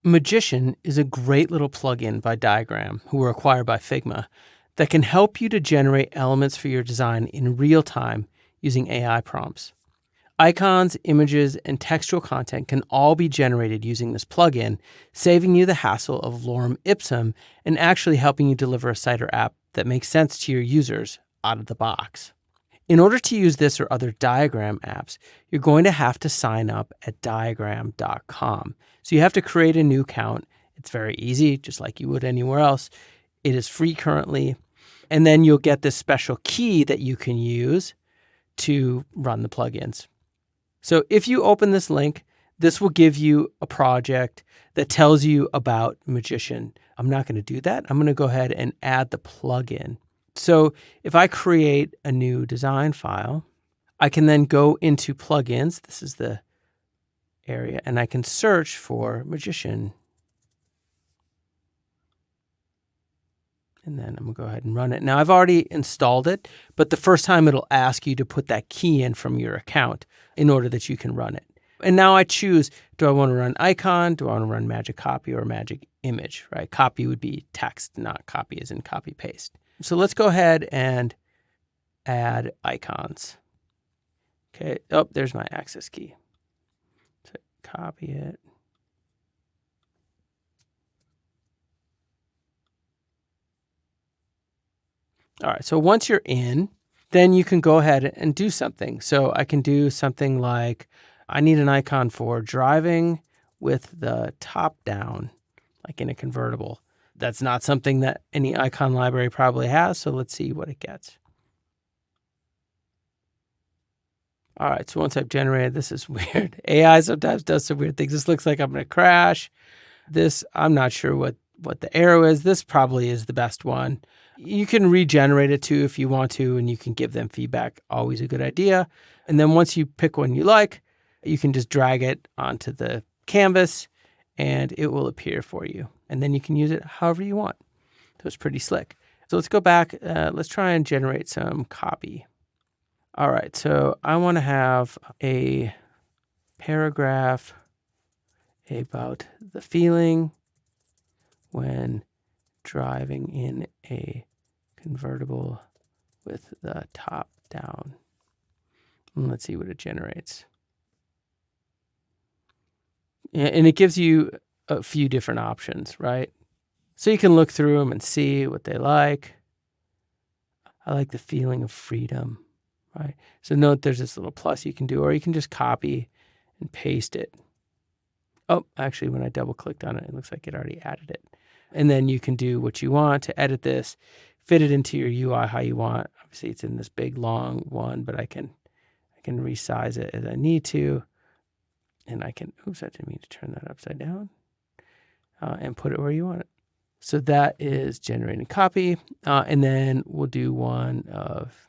Magician is a great little plugin by Diagram, who were acquired by Figma, that can help you to generate elements for your design in real time using AI prompts. Icons, images, and textual content can all be generated using this plugin, saving you the hassle of lorem ipsum and actually helping you deliver a site or app that makes sense to your users out of the box. In order to use this or other Diagram apps, you're going to have to sign up at diagram.com. So you have to create a new account. It's very easy, just like you would anywhere else. It is free currently. And then you'll get this special key that you can use to run the plugins. So if you open this link, this will give you a project that tells you about Magician. I'm not going to do that. I'm going to go ahead and add the plugin. So if I create a new design file, I can then go into plugins. This is the area, and I can search for Magician. And then I'm going to go ahead and run it. Now, I've already installed it, but the first time it'll ask you to put that key in from your account in order that you can run it. And now I choose, do I want to run icon? Do I want to run magic copy or magic image, right? Copy would be text, not copy as in copy paste. So let's go ahead and add icons. Okay. Oh, there's my access key. So copy it. All right, so once you're in, then you can go ahead and do something. So I can do something like, I need an icon for driving with the top down, like in a convertible. That's not something that any icon library probably has, so let's see what it gets. All right, so once I've generated, this is weird. AI sometimes does some weird things. This looks like I'm going to crash. This, I'm not sure what the arrow is. This probably is the best one. You can regenerate it too if you want to, and you can give them feedback. Always a good idea. And then once you pick one you like, you can just drag it onto the canvas and it will appear for you. And then you can use it however you want. So it's pretty slick. So let's go back. Let's try and generate some copy. All right, so I want to have a paragraph about the feeling when driving in a convertible with the top down. And let's see what it generates. And it gives you a few different options, right? So you can look through them and see what they like. I like the feeling of freedom, right? So note there's this little plus you can do, or you can just copy and paste it. Oh, actually, when I double clicked on it, it looks like it already added it. And then you can do what you want to edit this, fit it into your UI how you want. Obviously, it's in this big, long one, but I can resize it as I need to. And I can, oops, I didn't mean to turn that upside down, and put it where you want it. So that is generating copy. And then we'll do one of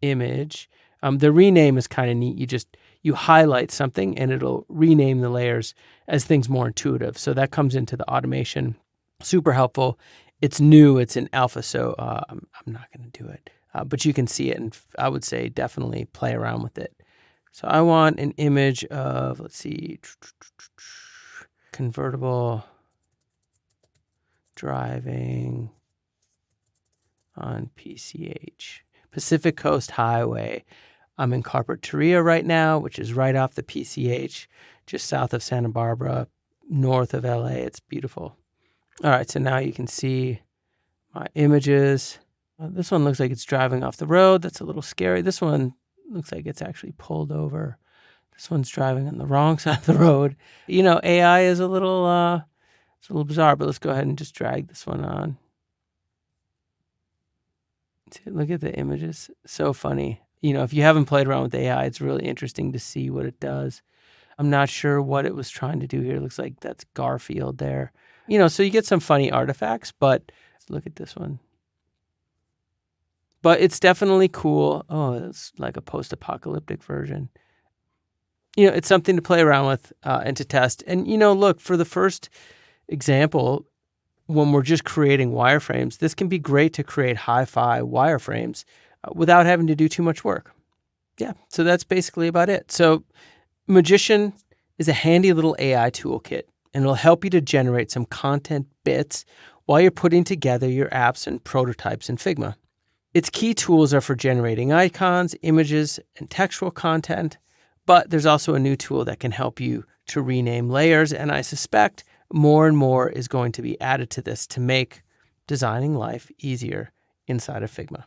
image. The rename is kind of neat. You highlight something and it'll rename the layers as things more intuitive. So that comes into the automation. Super helpful. It's new. It's in alpha, so I'm not going to do it. But you can see it, and I would say definitely play around with it. So I want an image of, let's see, convertible driving on PCH, Pacific Coast Highway. I'm in Carpinteria right now, which is right off the PCH, just south of Santa Barbara, north of LA. It's beautiful. All right, so now you can see my images. This one looks like it's driving off the road. That's a little scary. This one looks like it's actually pulled over. This one's driving on the wrong side of the road. You know, AI is a little bizarre, but let's go ahead and just drag this one on. Look at the images. So funny. You know, if you haven't played around with AI, it's really interesting to see what it does. I'm not sure what it was trying to do here. It looks like that's Garfield there. You know, so you get some funny artifacts, but let's look at this one. But it's definitely cool. Oh, it's like a post-apocalyptic version. You know, it's something to play around with and to test. And, you know, look, for the first example, when we're just creating wireframes, this can be great to create hi-fi wireframes without having to do too much work. Yeah, so that's basically about it. So Magician is a handy little AI toolkit and it'll help you to generate some content bits while you're putting together your apps and prototypes in Figma. Its key tools are for generating icons, images, and textual content, but there's also a new tool that can help you to rename layers, and I suspect more and more is going to be added to this to make designing life easier inside of Figma.